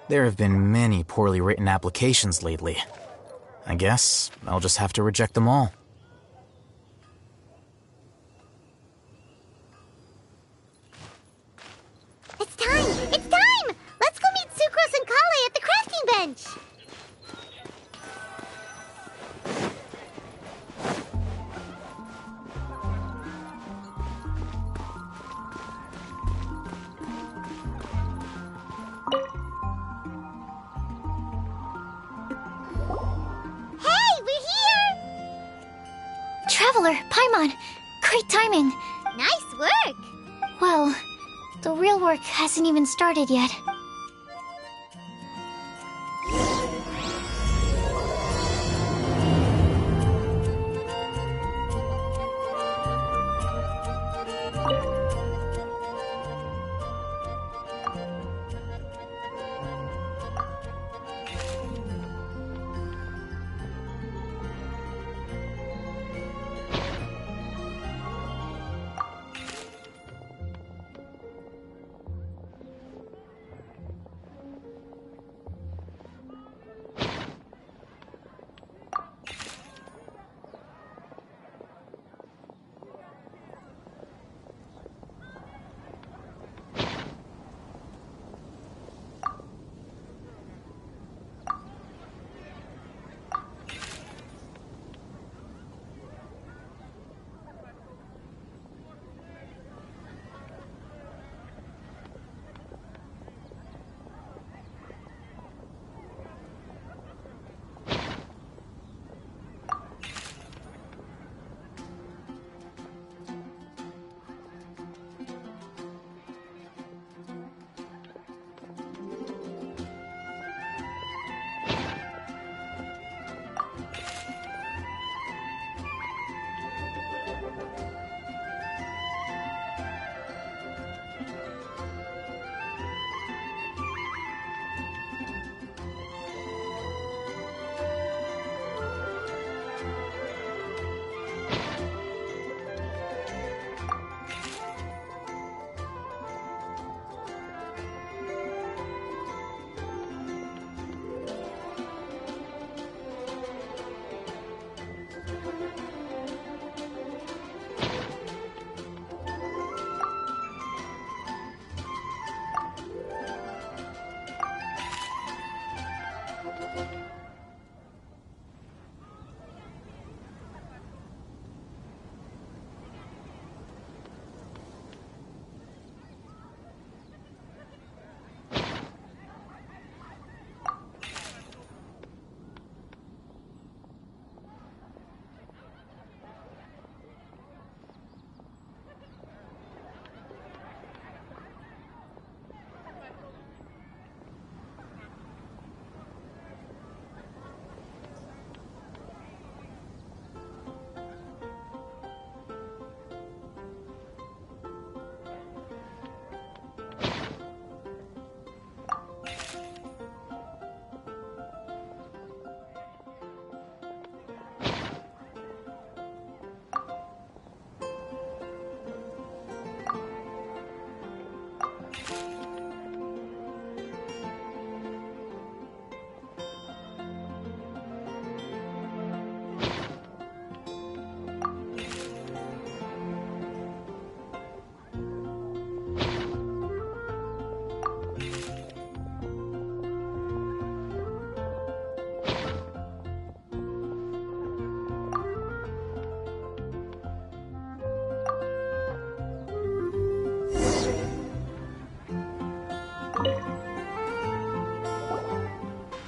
There have been many poorly written applications lately. I guess I'll just have to reject them all. It's time! It's time! Let's go meet Sucrose and Kale at the crafting bench! Hey, we're here! Traveler, Paimon, great timing. Nice work! Well, the real work hasn't even started yet.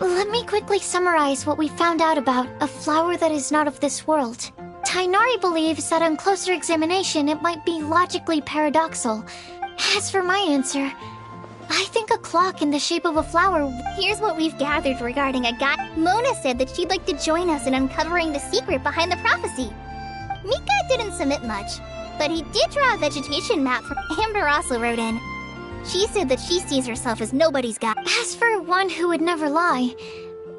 Let me quickly summarize what we found out about a flower that is not of this world. Tainari believes that on closer examination it might be logically paradoxal. As for my answer, I think a clock in the shape of a flower. Here's what we've gathered regarding a guy. Mona said that she'd like to join us in uncovering the secret behind the prophecy. Mika didn't submit much, but he did draw a vegetation map from Amber also wrote in. She said that she sees herself as nobody's guy. As for one who would never lie,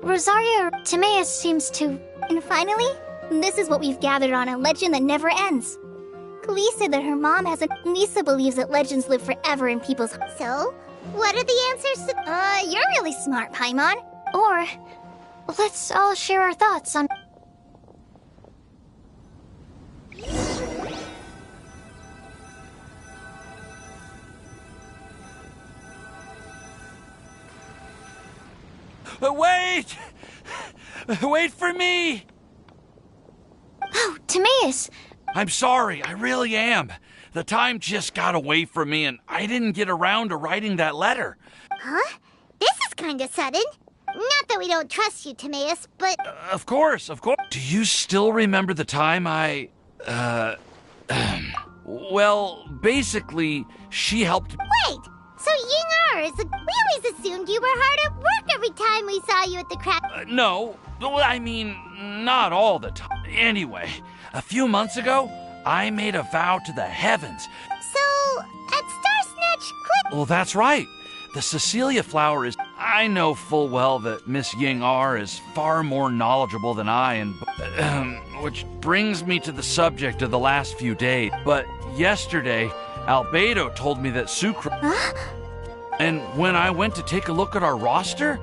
Rosario Timaeus seems to... And finally, this is what we've gathered on a legend that never ends. Klee said that her mom hasn't... Lisa believes that legends live forever in people's... So, What are the answers to... you're really smart, Paimon. Or, let's all share our thoughts on... Wait! Wait for me! Oh, Timaeus! I'm sorry, I really am. The time just got away from me and I didn't get around to writing that letter. Huh? This is kinda sudden. Not that we don't trust you, Timaeus, but... Of course, of course. Do you still remember the time well, basically, she helped... Wait! So Ying is... We always assumed you were hard at work every time we saw you at the crack... No, I mean, not all the time. Anyway, a few months ago, I made a vow to the heavens. So, at Starsnatch Cliff... Well, that's right. The Cecilia flower is... I know full well that Miss Ying is far more knowledgeable than I, and... which brings me to the subject of the last few days. But yesterday, Albedo told me that Sucre... Huh? And when I went to take a look at our roster,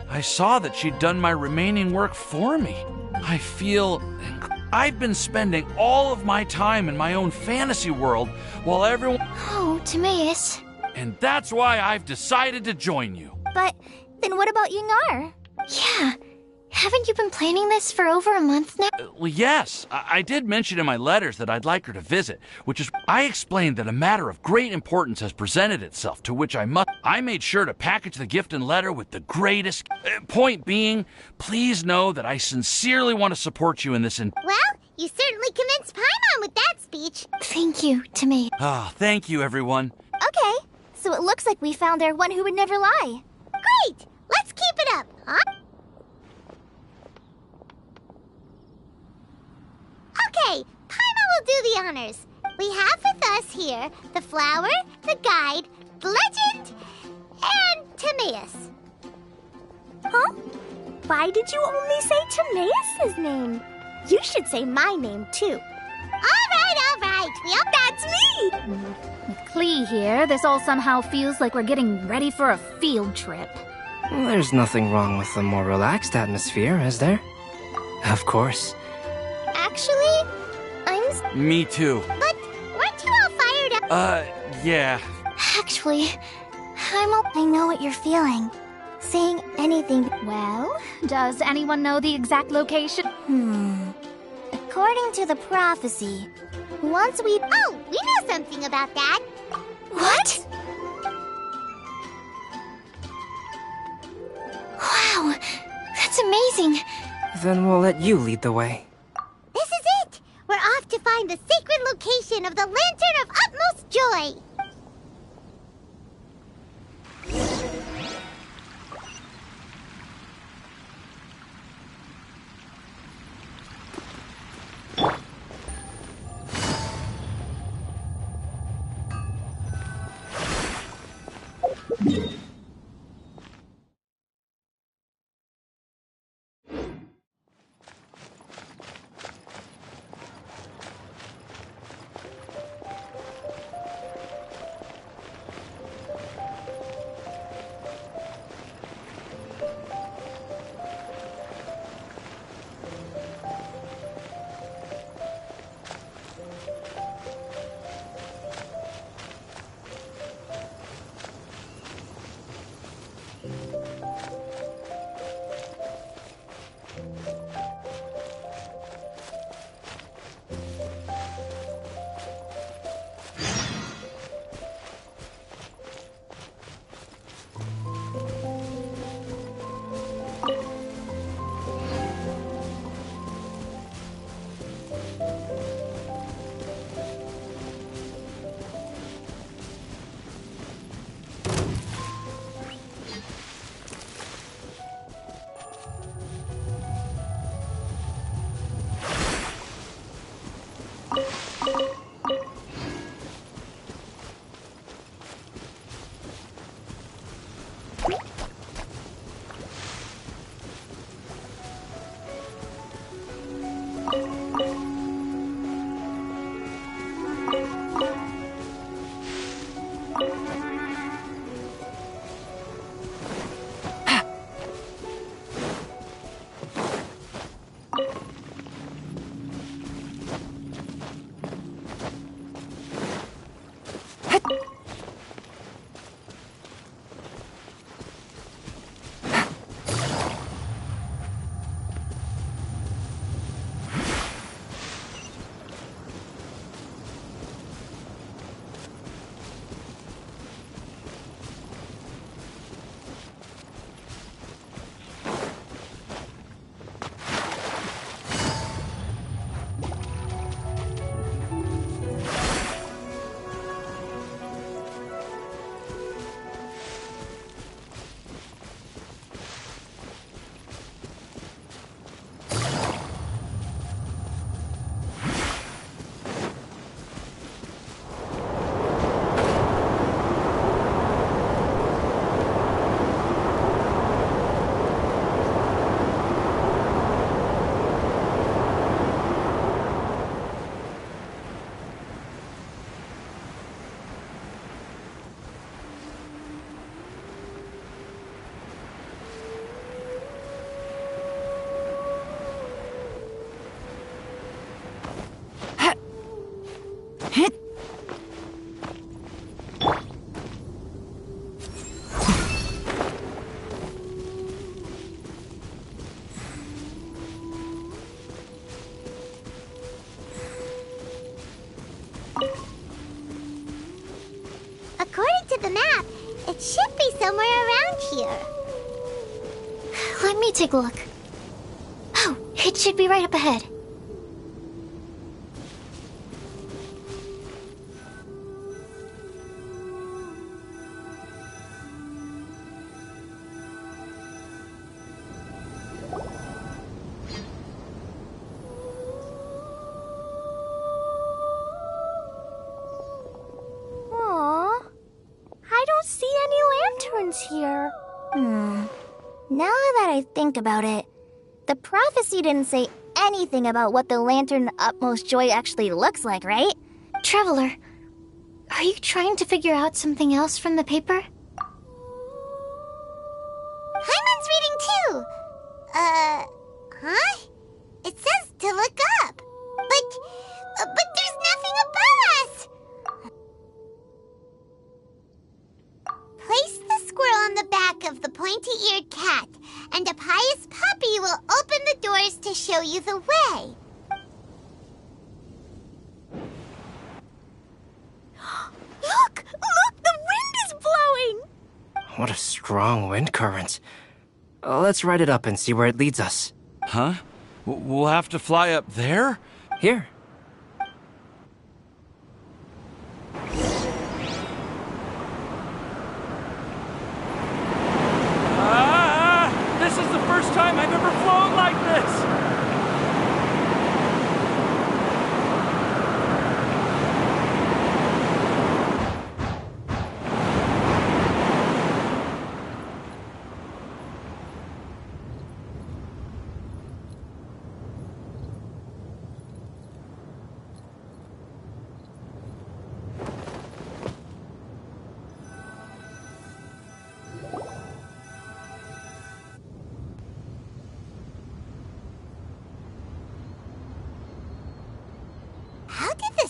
I saw that she'd done my remaining work for me. I feel... I've been spending all of my time in my own fantasy world while everyone... Oh, Timaeus. And that's why I've decided to join you. But then what about Ying? Yeah. Haven't you been planning this for over a month now? Well, yes. I did mention in my letters that I'd like her to visit, which is... I explained that a matter of great importance has presented itself, to which I must... I made sure to package the gift and letter with the greatest... point being, please know that I sincerely want to support you in this... Well, you certainly convinced Paimon with that speech. Thank you, Timaeus. Thank you, everyone. Okay, so it looks like we found our one who would never lie. Great! Let's keep it up, huh? Okay, Paimon will do the honors. We have with us here the flower, the guide, the legend, and Timaeus. Huh? Why did you only say Timaeus' name? You should say my name, too. All right. That's me! With Klee here, this all somehow feels like we're getting ready for a field trip. There's nothing wrong with a more relaxed atmosphere, is there? Of course. Actually, Me too. But weren't you all fired up? Yeah. Actually, I know what you're feeling. Saying anything... Well, does anyone know the exact location? According to the prophecy, once we... Oh, we know something about that. what? Wow, that's amazing. Then we'll let you lead the way. This is it! We're off to find the sacred location of the Lantern of Utmost Joy! to the map, it should be somewhere around here. Let me take a look. Oh, it should be right up ahead. Here. Now that I think about it, the prophecy didn't say anything about what the Lantern Utmost Joy actually looks like, right? Traveler, are you trying to figure out something else from the paper? Hyman's reading too! Huh? It says to look up. But there's nothing above us! Place the squirrel on the back of the pointy-eared cat, and a pious puppy will open the doors to show you the way. Look! Look! The wind is blowing! What a strong wind current. Let's ride it up and see where it leads us. Huh? We'll have to fly up there? Here. This is the first time I've ever flown like this!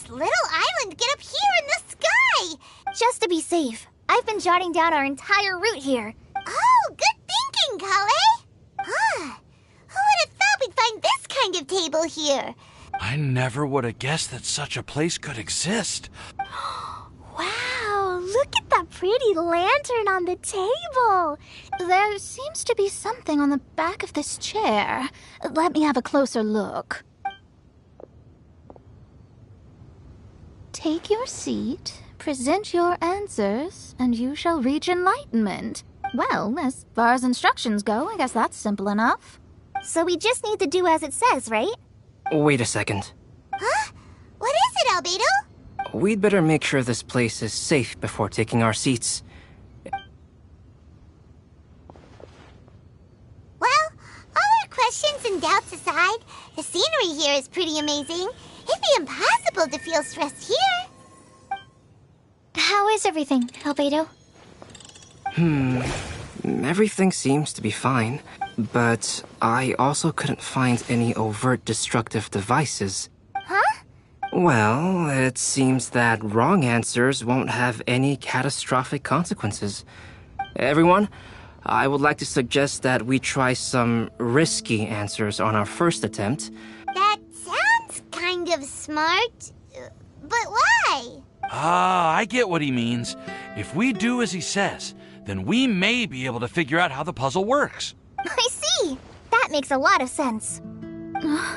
Little island get up here in the sky! Just to be safe, I've been jotting down our entire route here. Oh, good thinking, Kale! Huh. Who would have thought we'd find this kind of table here? I never would have guessed that such a place could exist. Wow, look at that pretty lantern on the table! There seems to be something on the back of this chair. Let me have a closer look. Take your seat, present your answers, and you shall reach enlightenment. Well, as far as instructions go, I guess that's simple enough. So we just need to do as it says, right? Wait a second. Huh? What is it, Albedo? We'd better make sure this place is safe before taking our seats. Well, all our questions and doubts aside, the scenery here is pretty amazing. It'd be impossible to feel stressed here. How is everything, Albedo? Everything seems to be fine, but I also couldn't find any overt destructive devices. Huh? Well, it seems that wrong answers won't have any catastrophic consequences. Everyone, I would like to suggest that we try some risky answers on our first attempt. That sounds kind of smart, but why? I get what he means. If we do as he says, then we may be able to figure out how the puzzle works. I see. That makes a lot of sense. Mona,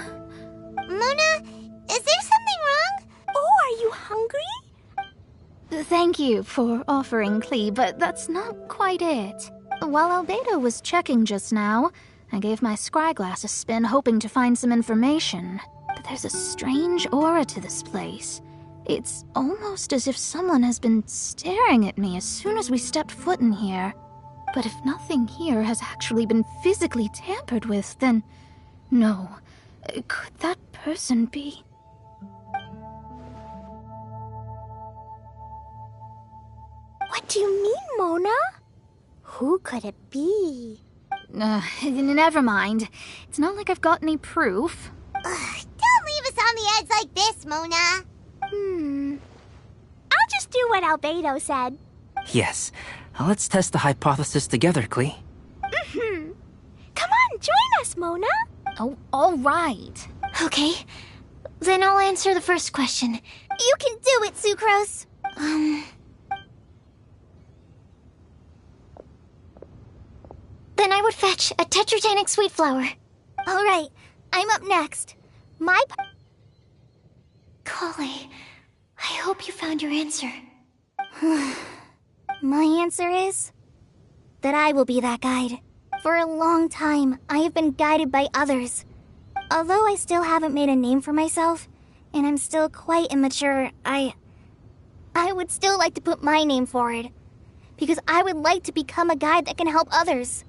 is there something wrong? Oh, are you hungry? Thank you for offering Klee, but that's not quite it. While Albedo was checking just now, I gave my scryglass a spin hoping to find some information. But there's a strange aura to this place. It's almost as if someone has been staring at me as soon as we stepped foot in here. But if nothing here has actually been physically tampered with, then no. Could that person be? What do you mean, Mona? Who could it be? Never mind. It's not like I've got any proof. Don't leave us on the edge like this, Mona. I'll just do what Albedo said. Yes. Let's test the hypothesis together, Klee. Come on, join us, Mona. Oh, all right. Okay, then I'll answer the first question. You can do it, Sucrose. I would fetch a tetragenic sweet flower. All right, I'm up next. Kale, I hope you found your answer. My answer is that I will be that guide. For a long time, I have been guided by others. Although I still haven't made a name for myself, and I'm still quite immature, I would still like to put my name forward. Because I would like to become a guide that can help others.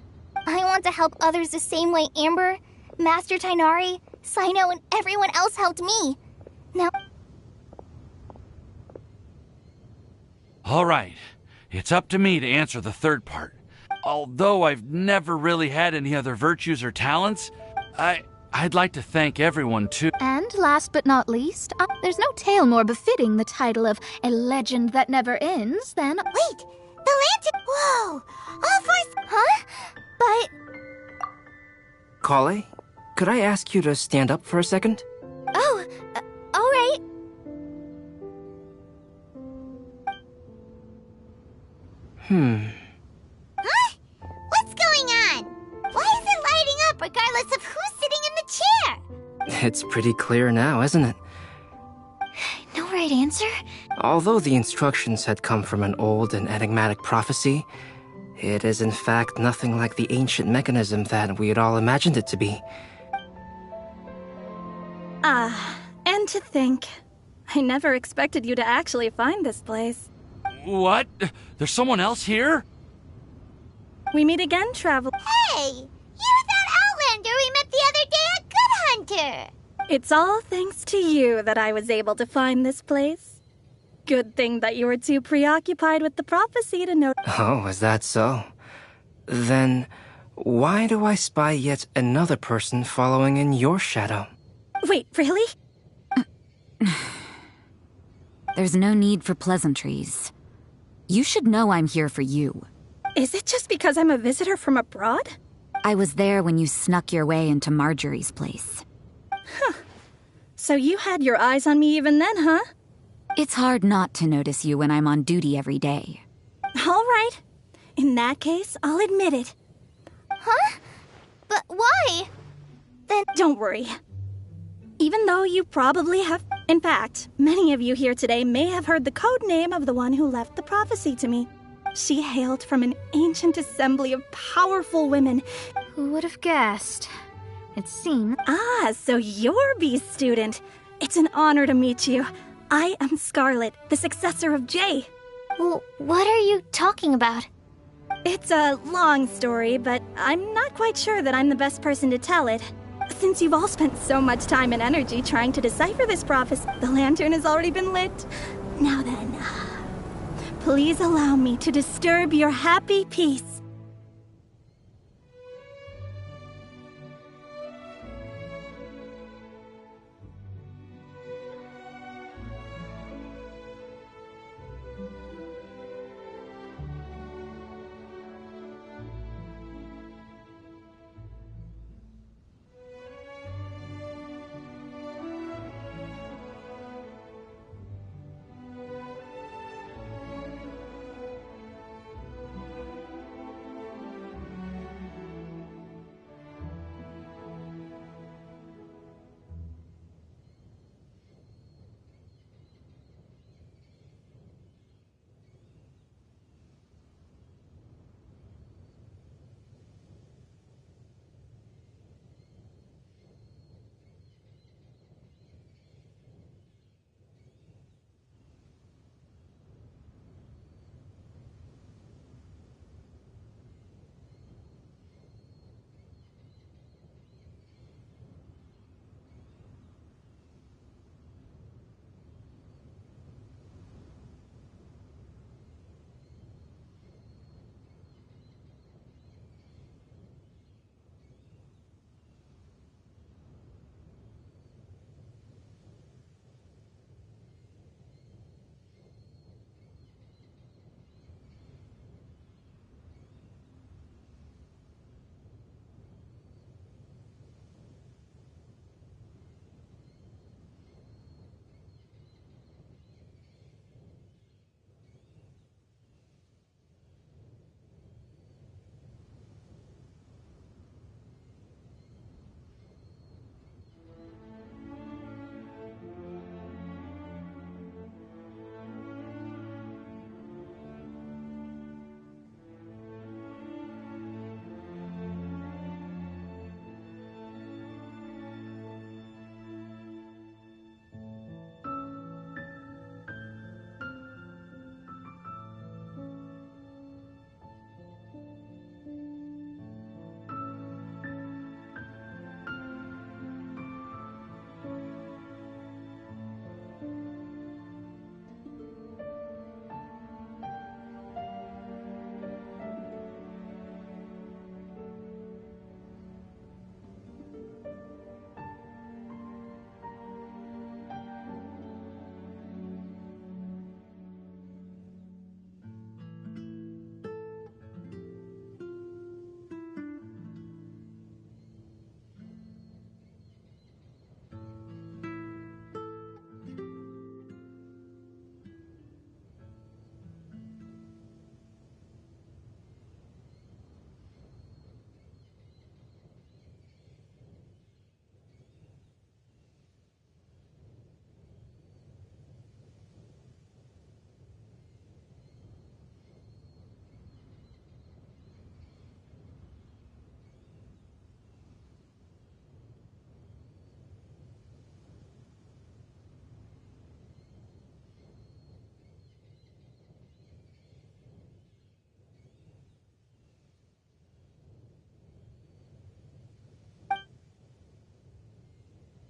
I want to help others the same way Amber, Master Tighnari, Cyno, and everyone else helped me. Now... All right, it's up to me to answer the third part. Although I've never really had any other virtues or talents, I'd like to thank everyone too. And last but not least, there's no tale more befitting the title of a legend that never ends than... Wait! The lantern! Whoa! All four... Huh? But... Kale, could I ask you to stand up for a second? Oh, all right. Huh? What's going on? Why is it lighting up regardless of who's sitting in the chair? It's pretty clear now, isn't it? No right answer? Although the instructions had come from an old and enigmatic prophecy, it is in fact nothing like the ancient mechanism that we had all imagined it to be. And to think, I never expected you to actually find this place. What? There's someone else here? We meet again, travel. Hey! You're that Outlander we met the other day at Good Hunter! It's all thanks to you that I was able to find this place. Good thing that you were too preoccupied with the prophecy to know. Oh, is that so? Then, why do I spy yet another person following in your shadow? Wait, really? There's no need for pleasantries. You should know I'm here for you. Is it just because I'm a visitor from abroad? I was there when you snuck your way into Marjorie's place. So you had your eyes on me even then, huh? It's hard not to notice you when I'm on duty every day. All right. In that case, I'll admit it. Huh? But why? Then don't worry. Even though you probably have... In fact, many of you here today may have heard the code name of the one who left the prophecy to me. She hailed from an ancient assembly of powerful women. Who would have guessed? It seems... So you're B's student. It's an honor to meet you. I am Scarlet, the successor of Jay. Well, what are you talking about? It's a long story, but I'm not quite sure that I'm the best person to tell it. Since you've all spent so much time and energy trying to decipher this prophecy, the lantern has already been lit. Now then, please allow me to disturb your happy peace.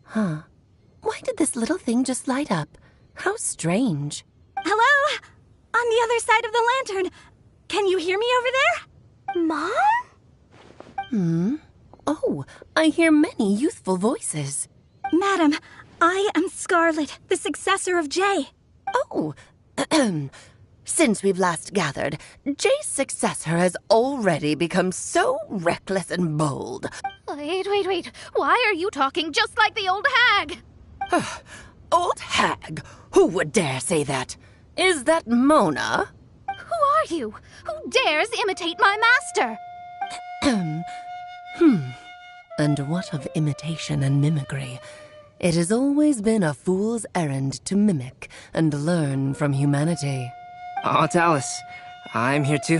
Huh. Why did this little thing just light up? How strange. Hello? On the other side of the lantern. Can you hear me over there? Mom? Oh, I hear many youthful voices. Madam, I am Scarlet, the successor of Jay. Oh, since we've last gathered, Jay's successor has already become so reckless and bold. Wait. Why are you talking just like the old hag? Old hag? Who would dare say that? Is that Mona? Who are you? Who dares imitate my master? And what of imitation and mimicry? It has always been a fool's errand to mimic and learn from humanity. Aunt Alice, I'm here too.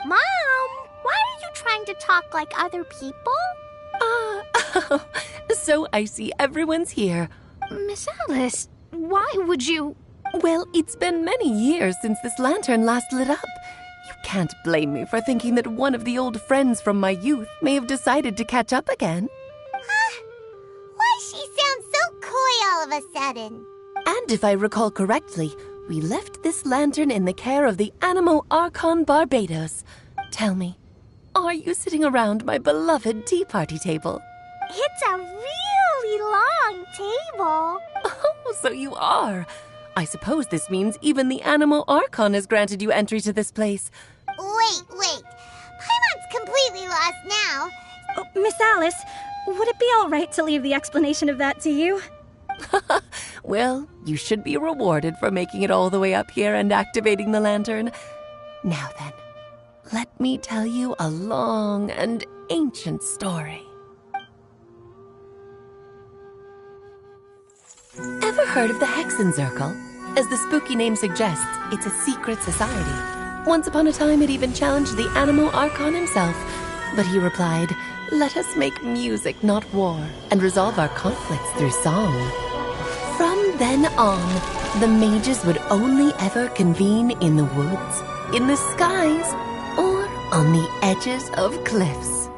Mom, why are you trying to talk like other people? So I see everyone's here. Miss Alice, why would you... Well, it's been many years since this lantern last lit up. You can't blame me for thinking that one of the old friends from my youth may have decided to catch up again. Why she sounds so coy all of a sudden? And if I recall correctly, we left this lantern in the care of the Animo Archon Barbados. Tell me, are you sitting around my beloved tea party table? It's a really long table. Oh, so you are. I suppose this means even the Animo Archon has granted you entry to this place. Wait. Paimon's completely lost now. Oh, Miss Alice, would it be all right to leave the explanation of that to you? Well, you should be rewarded for making it all the way up here and activating the lantern. Now then, let me tell you a long and ancient story. Ever heard of the Hexenzirkel? As the spooky name suggests, it's a secret society. Once upon a time, it even challenged the Animo Archon himself. But he replied, "Let us make music, not war, and resolve our conflicts through song." From then on, the mages would only ever convene in the woods, in the skies, or on the edges of cliffs.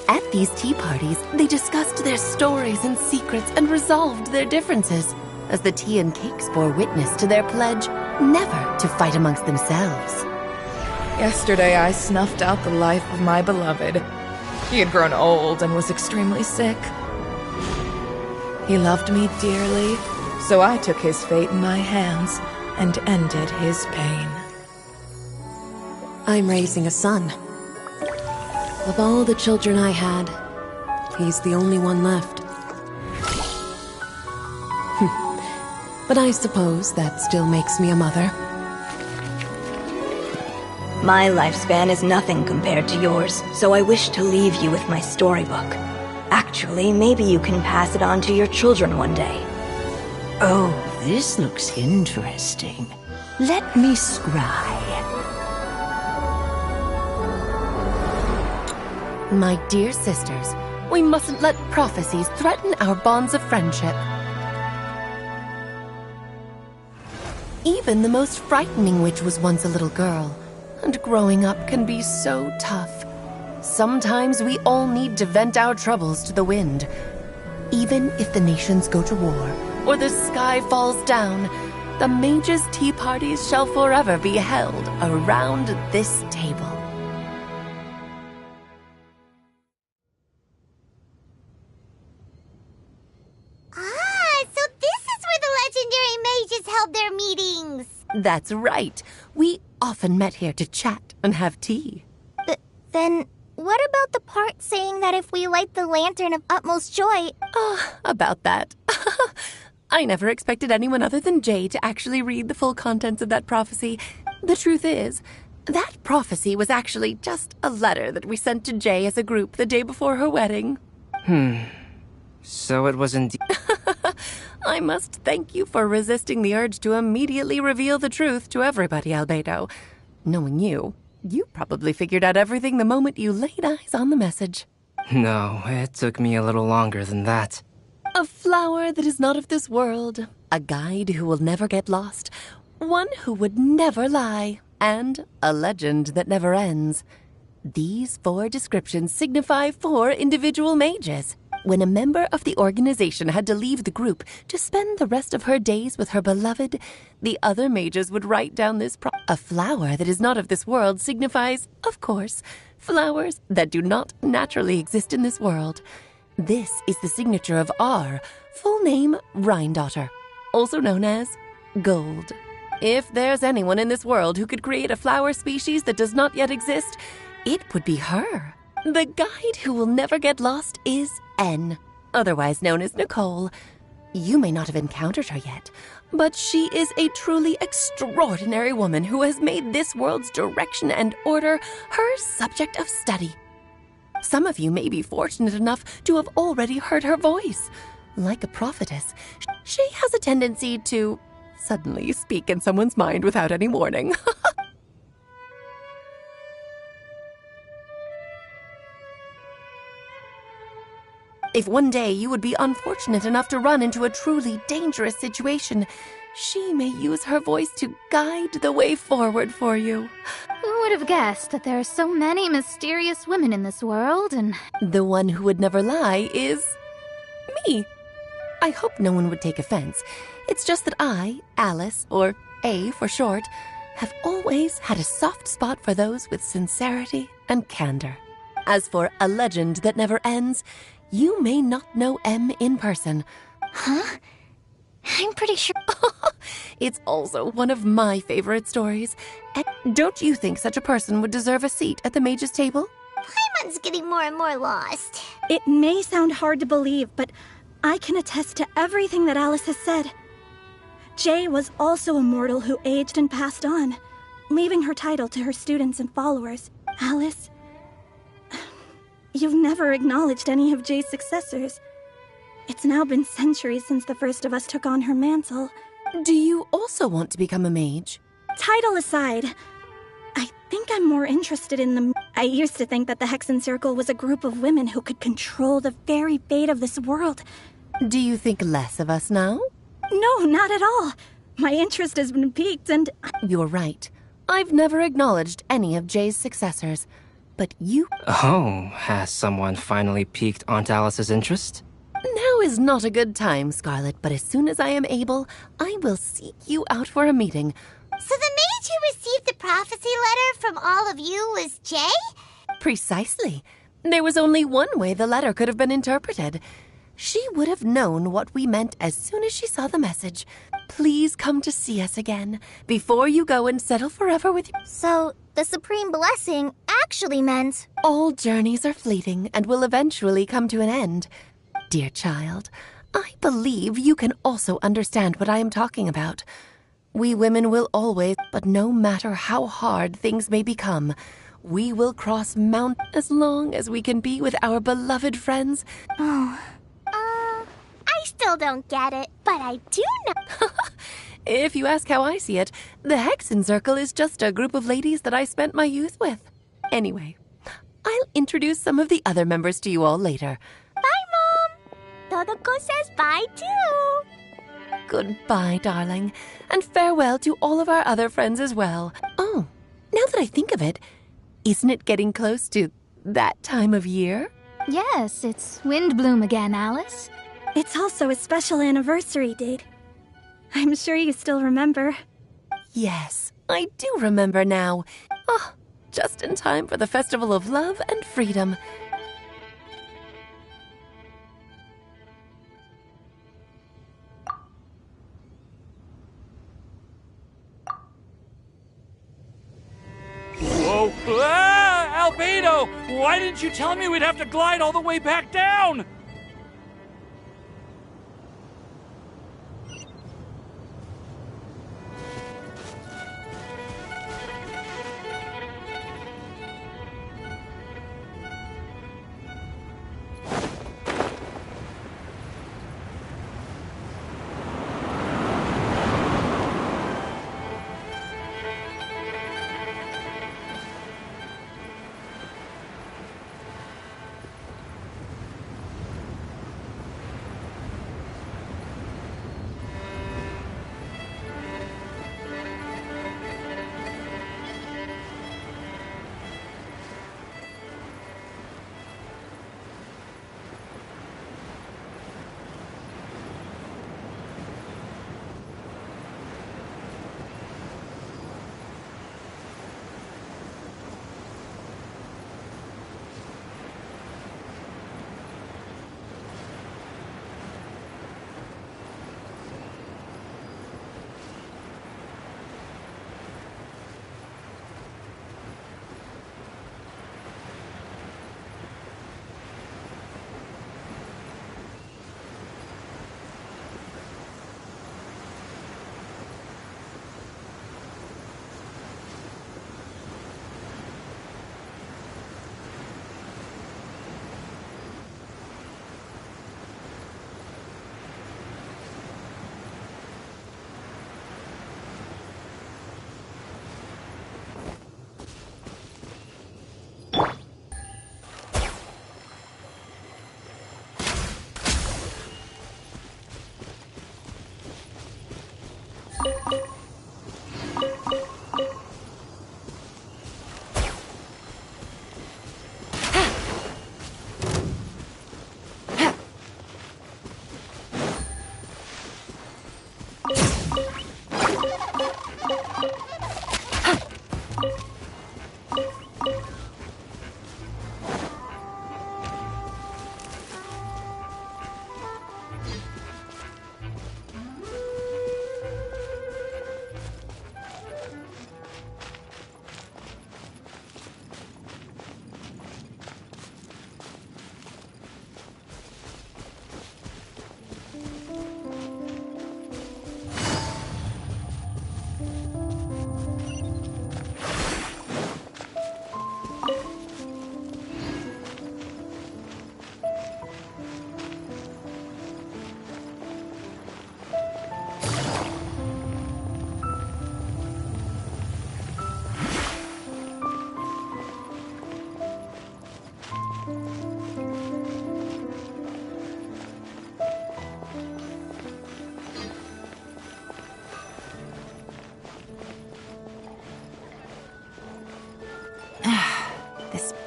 At these tea parties, they discussed their stories and secrets and resolved their differences, as the tea and cakes bore witness to their pledge never to fight amongst themselves. Yesterday I snuffed out the life of my beloved. He had grown old and was extremely sick. He loved me dearly, so I took his fate in my hands and ended his pain. I'm raising a son. Of all the children I had, he's the only one left. But I suppose that still makes me a mother. My lifespan is nothing compared to yours, so I wish to leave you with my storybook. Actually, maybe you can pass it on to your children one day. Oh, this looks interesting. Let me scry. My dear sisters, we mustn't let prophecies threaten our bonds of friendship. Even the most frightening witch was once a little girl, and growing up can be so tough. Sometimes we all need to vent our troubles to the wind. Even if the nations go to war, or the sky falls down, the mages' tea parties shall forever be held around this table. So this is where the legendary mages held their meetings. That's right. We often met here to chat and have tea. Then what about the part saying that if we light the lantern of utmost joy... About that. I never expected anyone other than Jay to actually read the full contents of that prophecy. The truth is, that prophecy was actually just a letter that we sent to Jay as a group the day before her wedding. So it was indeed... I must thank you for resisting the urge to immediately reveal the truth to everybody, Albedo. Knowing you, you probably figured out everything the moment you laid eyes on the message. No, it took me a little longer than that. A flower that is not of this world, a guide who will never get lost, one who would never lie, and a legend that never ends. These 4 descriptions signify 4 individual mages. When a member of the organization had to leave the group to spend the rest of her days with her beloved, the other mages would write down this a flower that is not of this world signifies, of course, flowers that do not naturally exist in this world. This is the signature of our full name, Rhine-daughter, also known as Gold. If there's anyone in this world who could create a flower species that does not yet exist, it would be her. The guide who will never get lost is N, otherwise known as Nicole. You may not have encountered her yet, but she is a truly extraordinary woman who has made this world's direction and order her subject of study. Some of you may be fortunate enough to have already heard her voice. Like a prophetess, she has a tendency to suddenly speak in someone's mind without any warning. If one day you would be unfortunate enough to run into a truly dangerous situation, she may use her voice to guide the way forward for you. Who would have guessed that there are so many mysterious women in this world, and... The one who would never lie is... me. I hope no one would take offense. It's just that I, Alice, or A for short, have always had a soft spot for those with sincerity and candor. As for a legend that never ends, you may not know M in person. Huh? I'm pretty sure... It's also one of my favorite stories. And don't you think such a person would deserve a seat at the mage's table? Paimon's getting more and more lost. It may sound hard to believe, but I can attest to everything that Alice has said. Jay was also a mortal who aged and passed on, leaving her title to her students and followers. Alice, you've never acknowledged any of Jay's successors. It's now been centuries since the first of us took on her mantle. Do you also want to become a mage? Title aside, I think I'm more interested in the... I used to think that the Hexen Circle was a group of women who could control the very fate of this world. Do you think less of us now? No, not at all. My interest has been piqued and... You're right. I've never acknowledged any of Jay's successors. But you... Oh, has someone finally piqued Aunt Alice's interest? Now is not a good time, Scarlet, but as soon as I am able, I will seek you out for a meeting. So the mage who received the prophecy letter from all of you was Jay? Precisely. There was only one way the letter could have been interpreted. She would have known what we meant as soon as she saw the message. Please come to see us again, before you go and settle forever with you. So, the Supreme Blessing actually meant... All journeys are fleeting and will eventually come to an end. Dear child, I believe you can also understand what I am talking about. We women will always, but no matter how hard things may become, we will cross mountains as long as we can be with our beloved friends. Oh, I still don't get it, but I do know. If you ask how I see it, the Hexen Circle is just a group of ladies that I spent my youth with. Anyway, I'll introduce some of the other members to you all later. Bye, Mom. Todoko says bye, too. Goodbye, darling, and farewell to all of our other friends as well. Oh, now that I think of it, isn't it getting close to that time of year? Yes, it's Windblume again, Alice. It's also a special anniversary date. I'm sure you still remember. Yes, I do remember now. Oh, just in time for the Festival of Love and Freedom. Whoa! Ah, Albedo! Why didn't you tell me we'd have to glide all the way back down?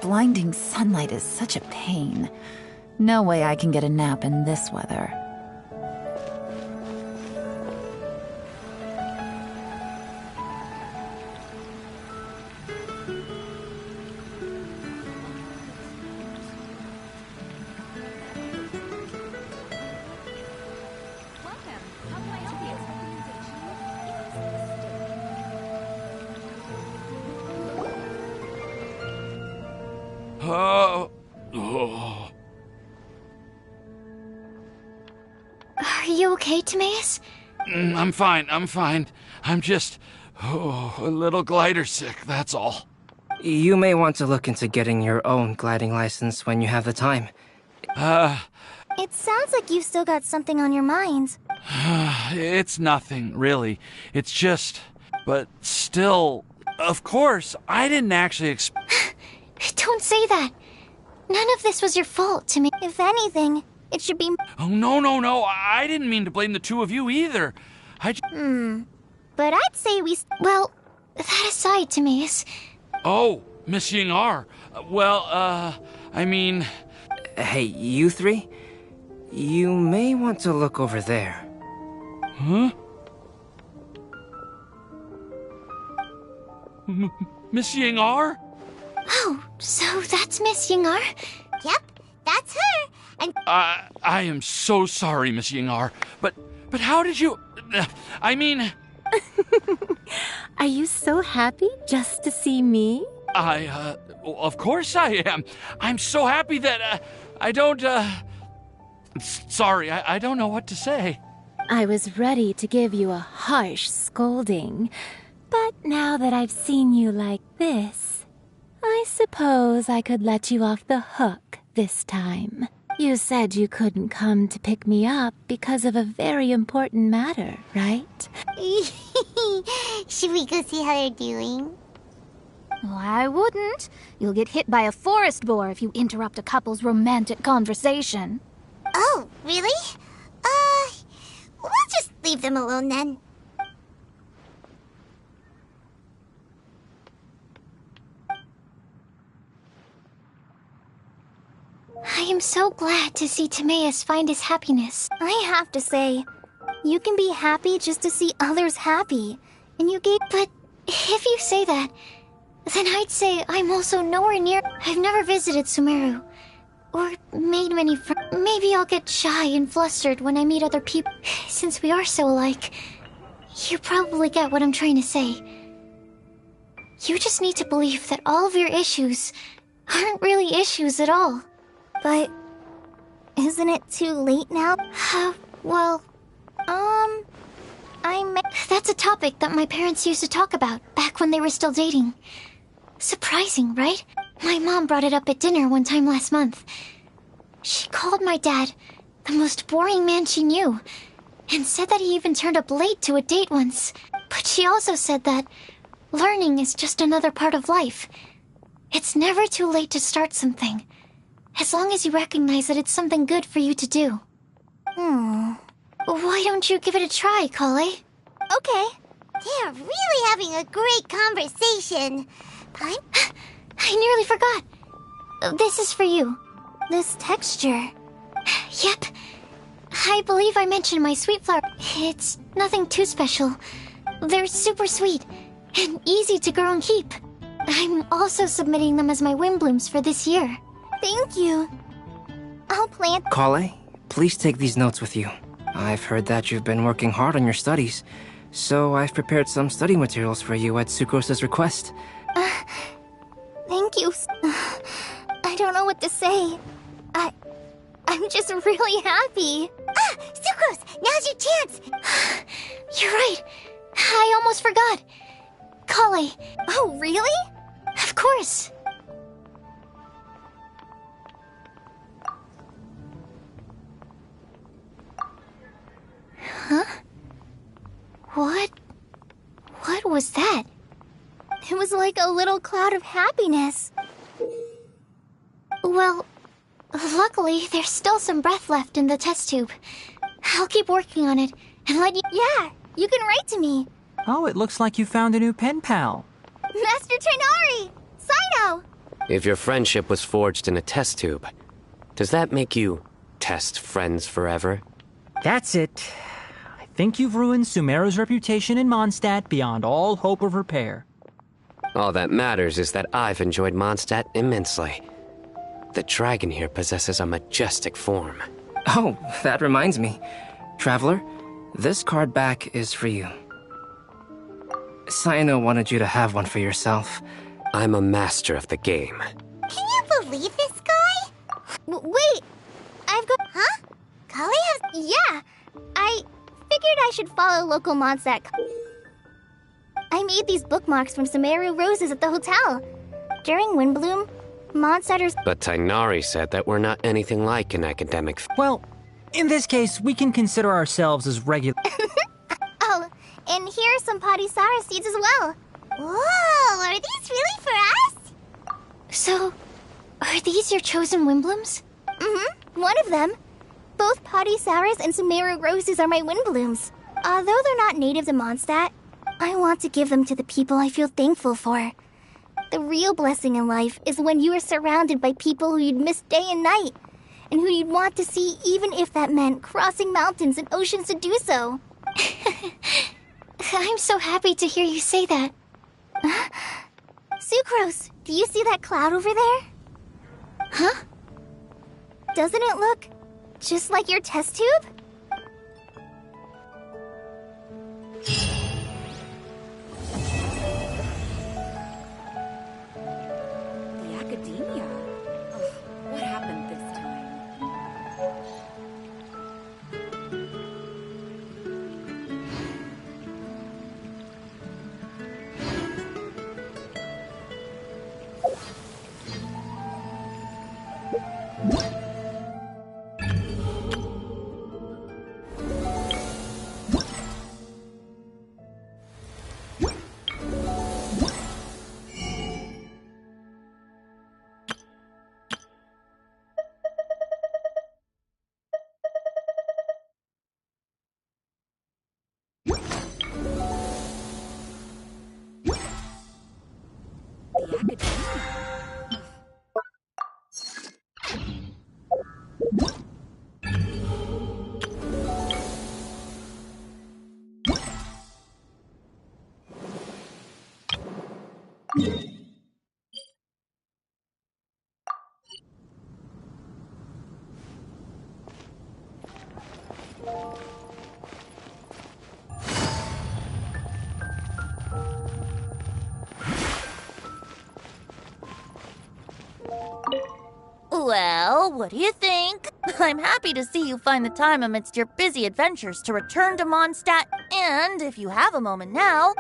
blinding sunlight is such a pain. No way I can get a nap in this weather. Are you okay, Timaeus? I'm fine. I'm just a little glider sick, that's all. You may want to look into getting your own gliding license when you have the time. It sounds like you've still got something on your mind. It's nothing, really. It's just... But still, of course, I didn't actually Don't say that. None of this was your fault, Timaeus. If anything, it should be... Oh, no. I didn't mean to blame the two of you either. But I'd say we... Well, that aside, Timaeus. Oh, Miss Ying-ar. Well, I mean... Hey, you three? You may want to look over there. Huh? Miss Ying-ar? Oh, so that's Miss Ying-ar? Yep, that's her. And I am so sorry, Miss Ying-ar. But how did you... I mean... Are you so happy just to see me? Of course I am. I'm so happy that, I don't, Sorry, I don't know what to say. I was ready to give you a harsh scolding, but now that I've seen you like this, I suppose I could let you off the hook this time. You said you couldn't come to pick me up because of a very important matter, right? should we go see how they're doing? Oh, I wouldn't. You'll get hit by a forest boar if you interrupt a couple's romantic conversation. Oh, really? We'll just leave them alone then. I am so glad to see Timaeus find his happiness. I have to say, you can be happy just to see others happy. And you gave... But if you say that, then I'd say I'm also nowhere near... I've never visited Sumeru. Or made many friends. Maybe I'll get shy and flustered when I meet other people. Since we are so alike, you probably get what I'm trying to say. You just need to believe that all of your issues aren't really issues at all. But isn't it too late now? Well, That's a topic that my parents used to talk about back when they were still dating. Surprising, right? My mom brought it up at dinner one time last month. She called my dad the most boring man she knew, and said that he even turned up late to a date once. But she also said that learning is just another part of life. It's never too late to start something, as long as you recognize that it's something good for you to do. Why don't you give it a try, Kale? Okay. They're really having a great conversation. I nearly forgot. This is for you. This texture. Yep. I believe I mentioned my sweet flower. It's nothing too special. They're super sweet and easy to grow and keep. I'm also submitting them as my Windblooms for this year. Thank you. I'll plant... Kale, please take these notes with you. I've heard that you've been working hard on your studies, so I've prepared some study materials for you at Sucrose's request. Thank you. I don't know what to say. I'm just really happy. Sucrose, now's your chance. You're right. I almost forgot. Kale. Oh, really? Of course. Huh? What was that? It was like a little cloud of happiness. Well, luckily, there's still some breath left in the test tube. I'll keep working on it and let you... Yeah, you can write to me. Oh, it looks like you found a new pen pal. Master Tighnari! Sino! If your friendship was forged in a test tube, does that make you test friends forever? That's it. I think you've ruined Sumeru's reputation in Mondstadt beyond all hope of repair. All that matters is that I've enjoyed Mondstadt immensely. The dragon here possesses a majestic form. Oh, that reminds me. Traveler, this card back is for you. Sayano wanted you to have one for yourself. I'm a master of the game. Can you believe this guy? Wait, I've got... Huh? Kali has... Yeah, I figured I should follow local Mondstadt. I made these bookmarks from Sumeru roses at the hotel. During Windblume, Mondstadters... But Tainari said that we're not anything like an academic... Well, in this case, we can consider ourselves as regular... Oh, and here are some Padisara seeds as well. Whoa, are these really for us? So, are these your chosen Windblooms? Mm-hmm, one of them. Both Padisaras and Sumeru roses are my Windblooms. Although they're not native to Mondstadt, I want to give them to the people I feel thankful for. The real blessing in life is when you are surrounded by people who you'd miss day and night, and who you'd want to see even if that meant crossing mountains and oceans to do so. I'm so happy to hear you say that. Sucrose, do you see that cloud over there? Huh? Doesn't it look just like your test tube? The academia? Ugh, what happened this time? Well, what do you think? I'm happy to see you find the time amidst your busy adventures to return to Mondstadt, and if you have a moment now,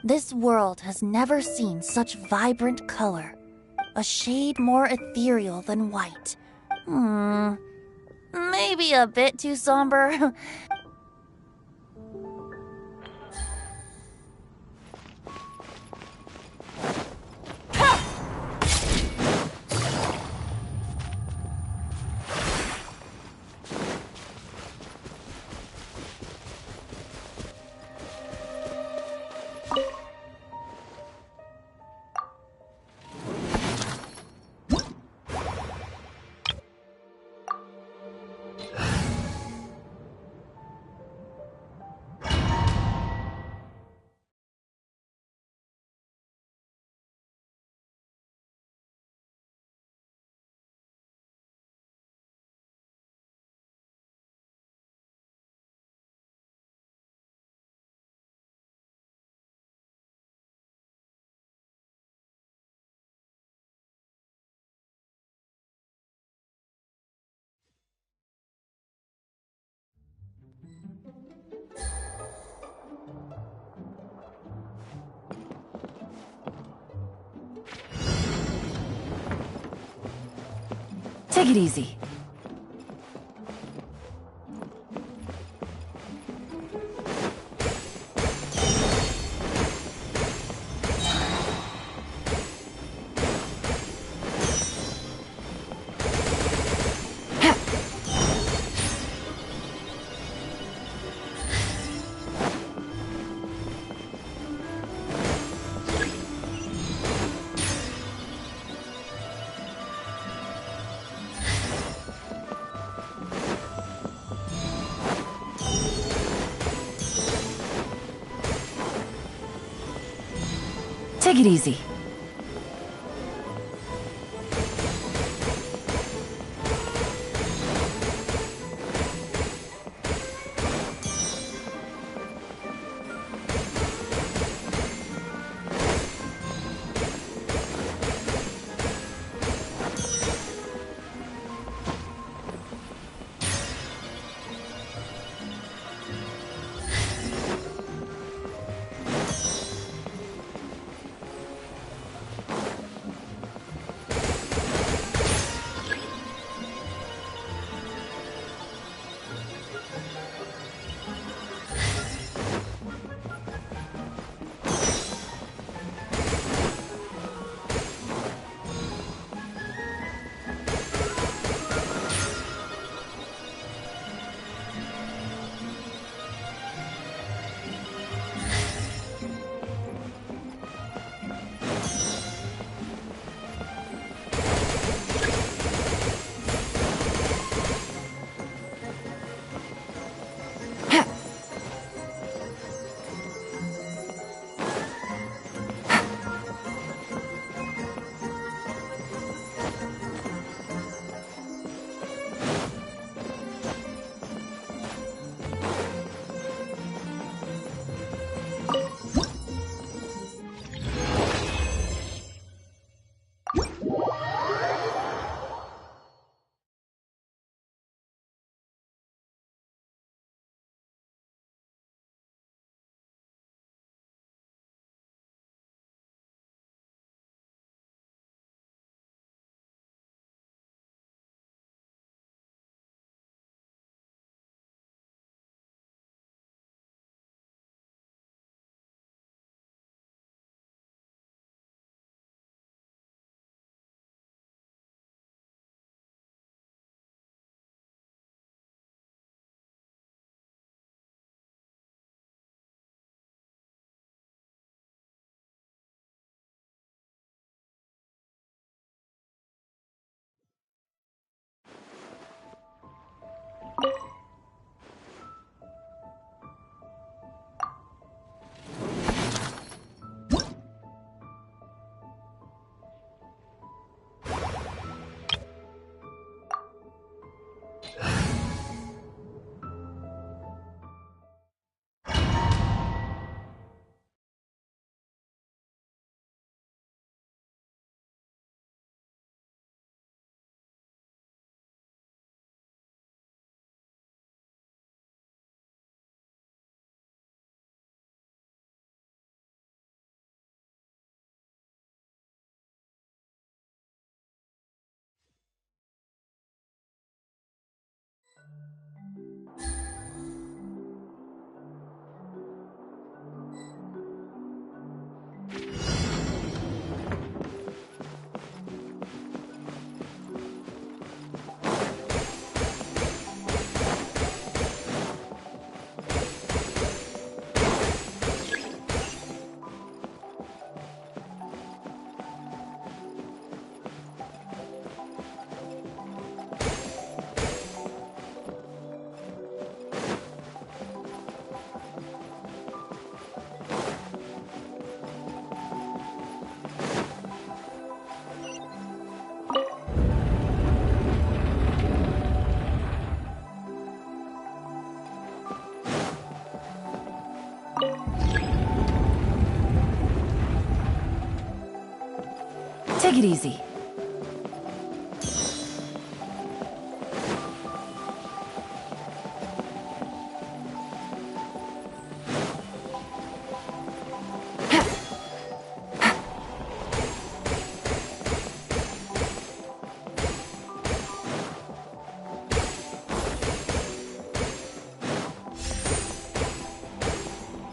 this world has never seen such vibrant color. A shade more ethereal than white. Maybe a bit too somber. Take it easy. Take it easy. Take it easy.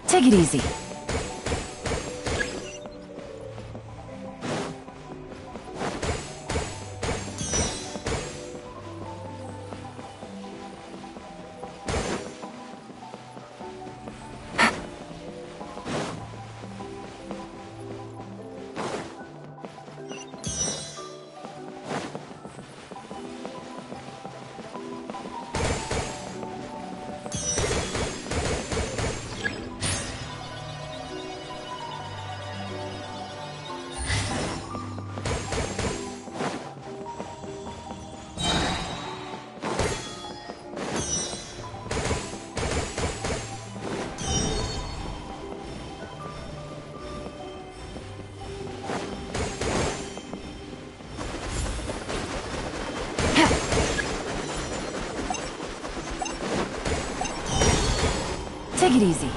Take it easy. Take it easy.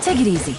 Take it easy.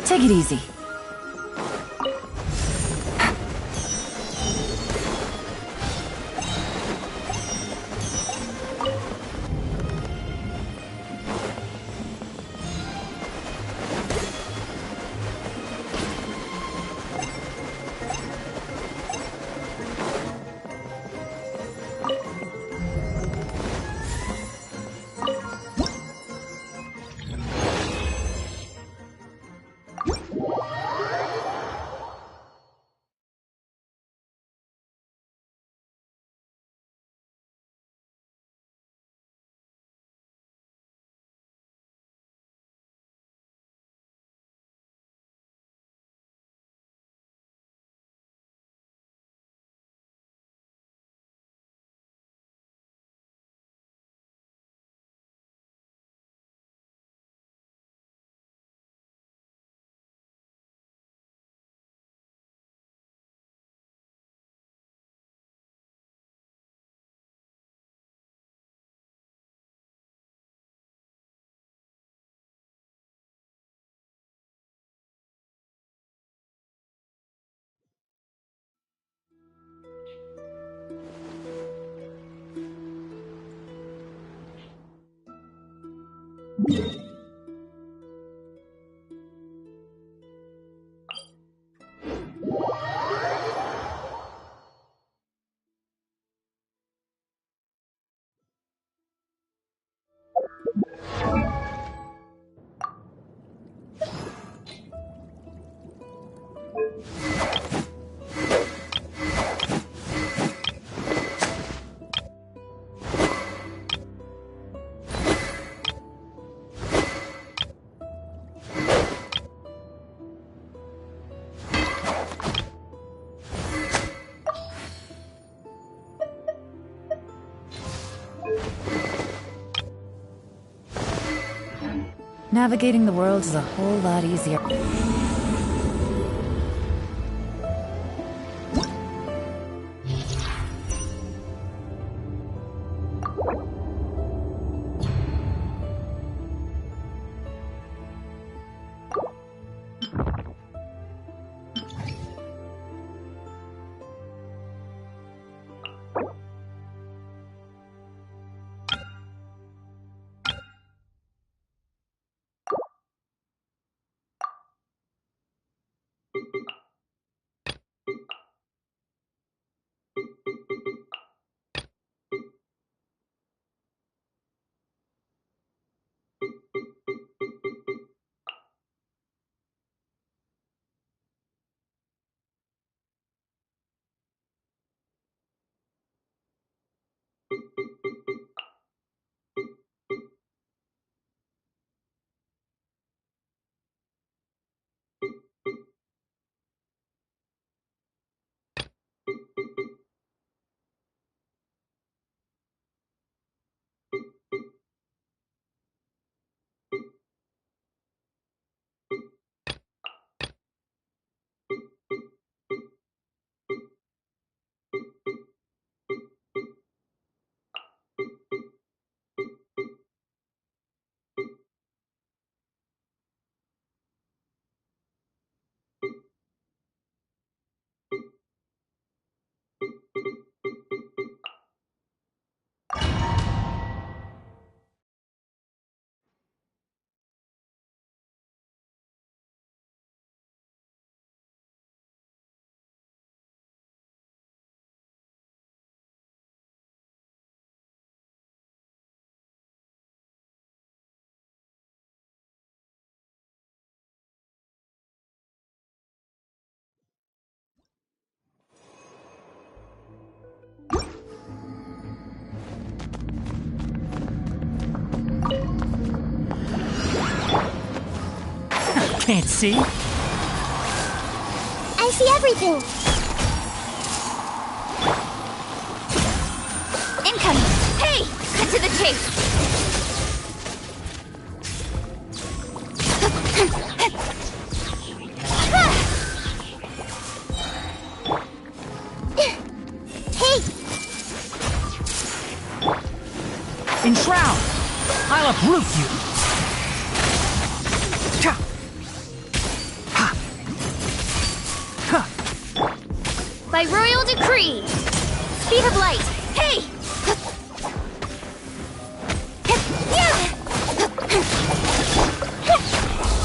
Take it easy. Navigating the world is a whole lot easier. Can't see? I see everything! Incoming! Hey! Cut to the chase! Hey! Enshroud! I'll uproot you! By royal decree! Speed of light! Hey!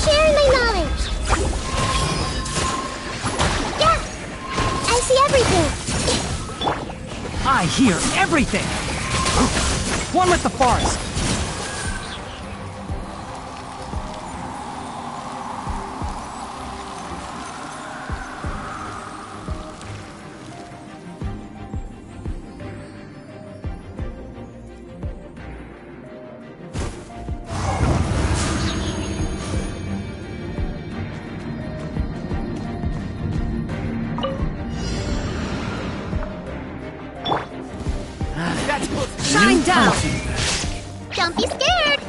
Sharing my knowledge! Yeah! I see everything! I hear everything! One with the forest! Shine down! Don't be scared!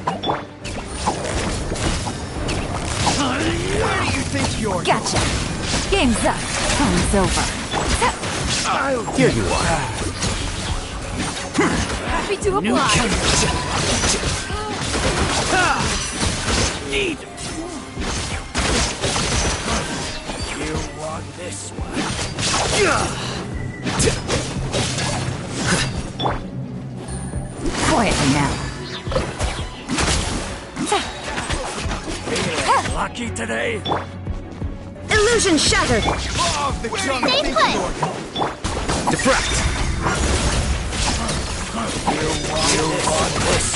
Where do you think you're... Gotcha! Game's up. Time's over. Here you are. Happy to oblige! Need. You want this one? Quietly now. lucky today? Illusion shattered! Oh, the junk Stay thing put! Deflect! You want this?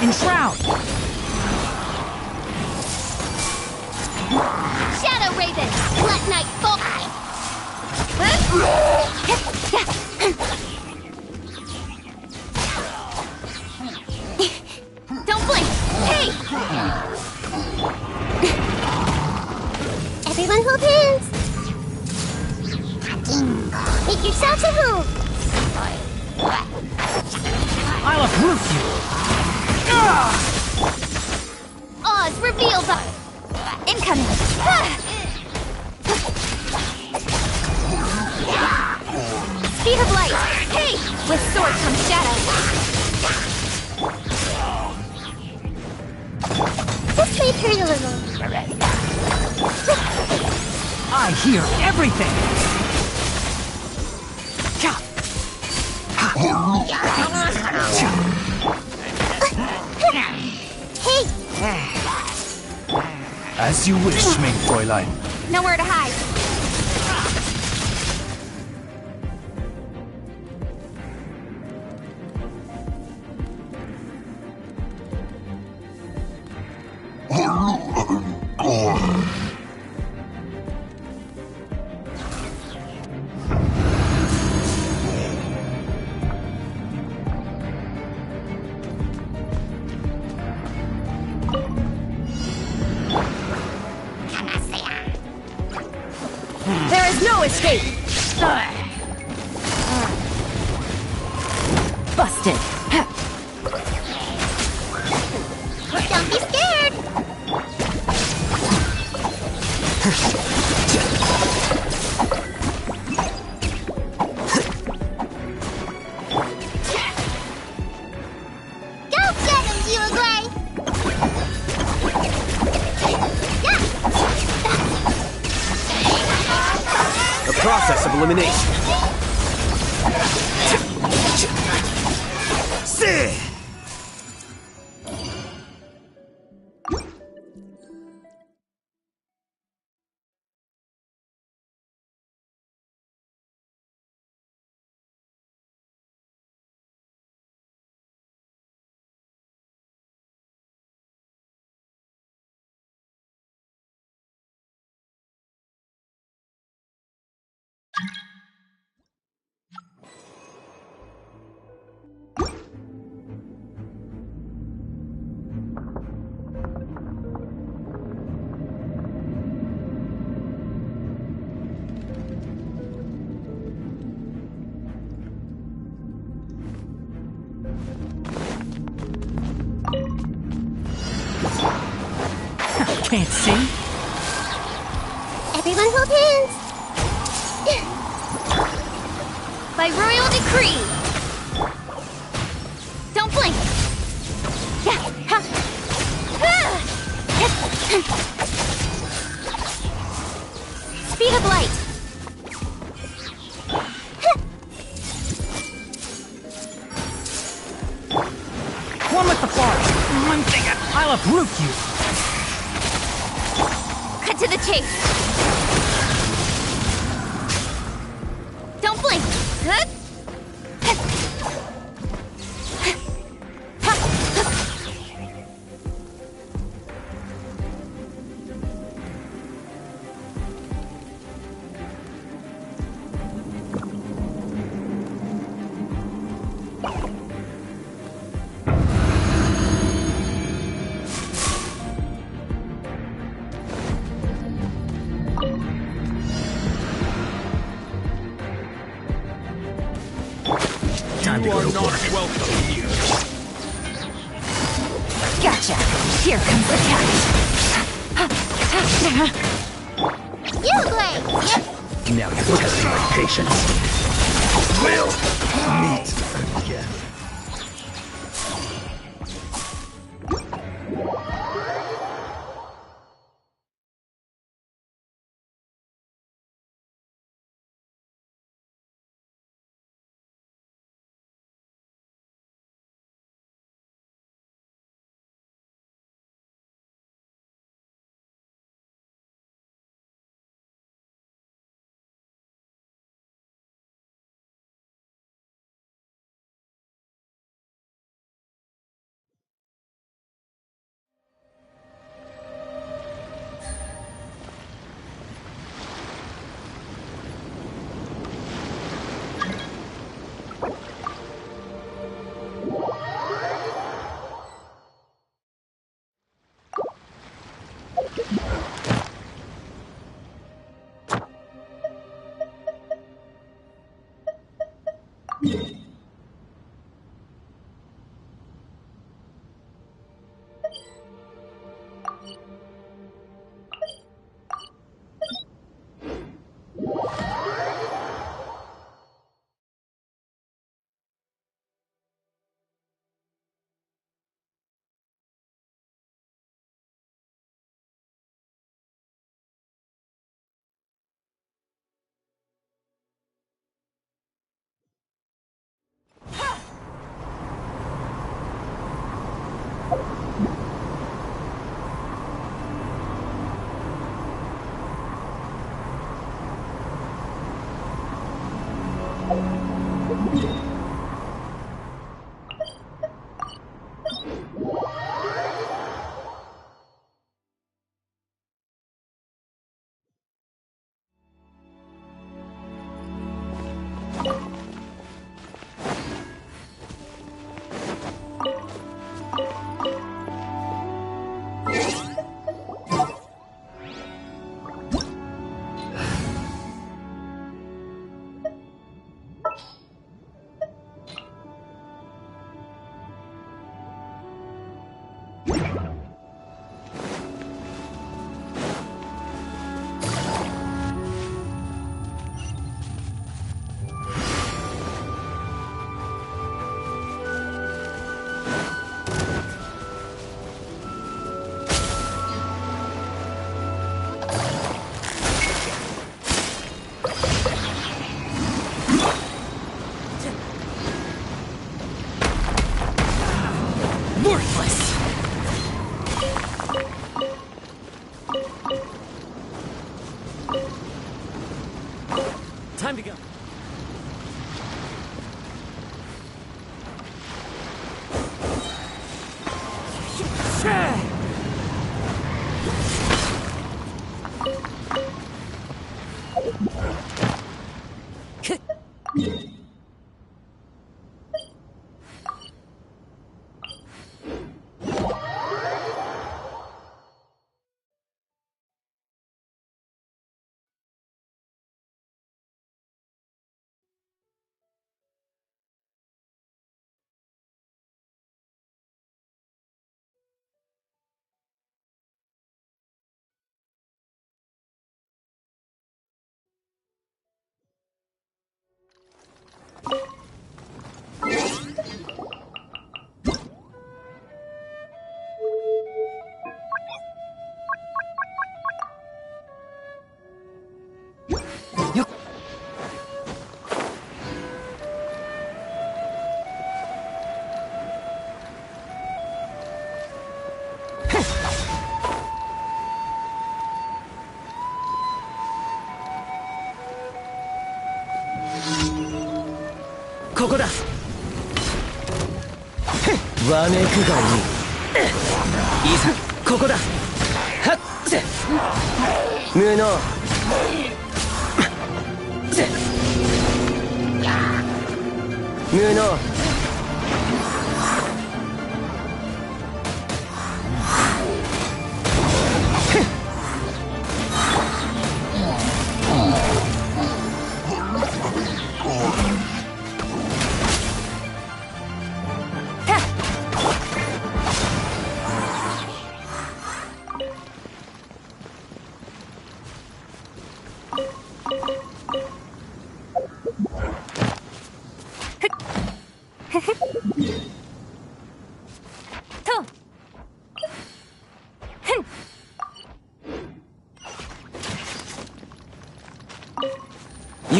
Enshroud! Shadow Raven! Let night fall! Don't blink! Hey! Everyone hold hands! Make yourselves at home! I'll uproot you! Oz revealed by... Incoming! Speed of light! Hey! With sword comes shadow! This may hurt a little. I hear everything! Hey! As you wish, mein Fräulein. Nowhere to hide. There is no escape! Busted. Don't be scared! Go get him, Uruguay! The process of elimination. Can't see? Everyone hold hands! By royal decree! Don't blink! Speed of light! One with the forest! One thing, I'll uproot you! Cut to the chase! Don't blink! are not welcome here. Gotcha. Here comes the cat. You play! Now you're testing my patience. We'll meet again. Time to go.ここだ。わめくがいい。いざここだ。はっせ無能せ無能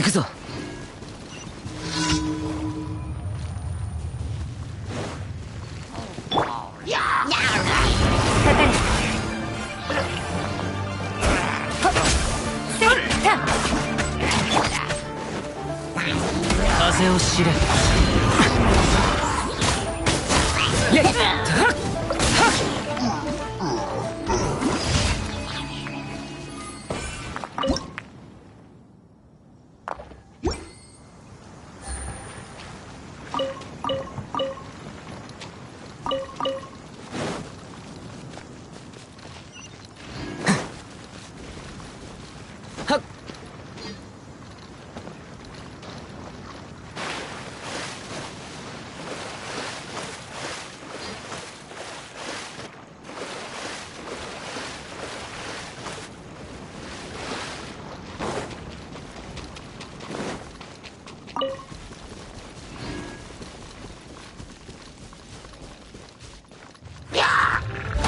行くぞ。風を知れ。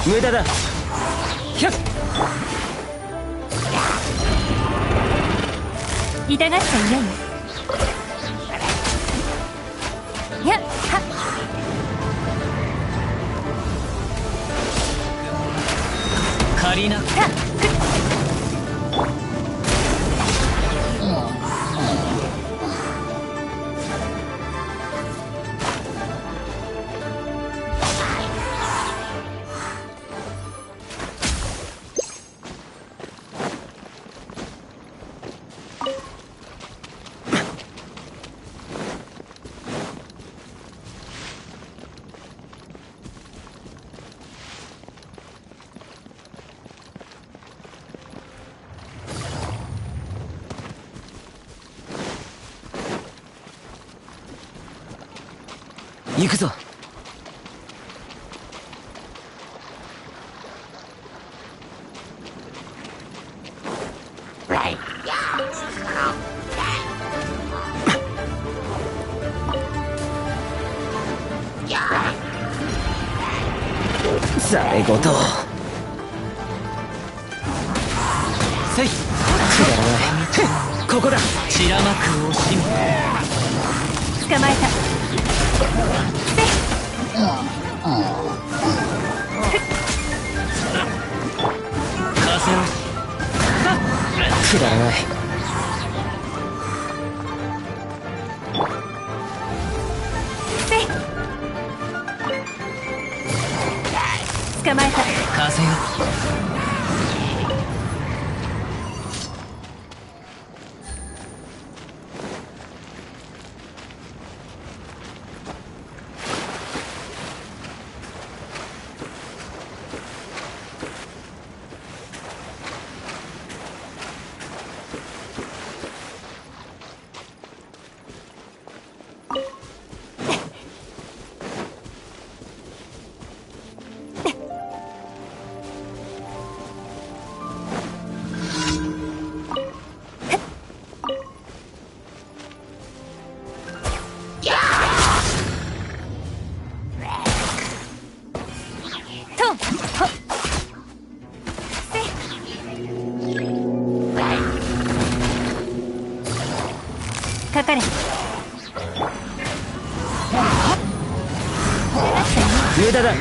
無駄だ。ひゃっ。痛がっちゃいないよ。やっはっ。借りな。行くぞ。ざれ言。せい。くだらない。ここだ。散らまく惜しみ。捕まえた。風を。くだらない。捕まえた。風よ。かかれ。無駄だ。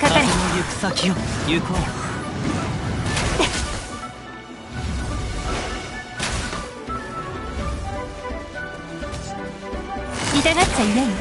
かかれ。行く先を行こう。痛がっちゃいないよ。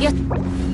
よっ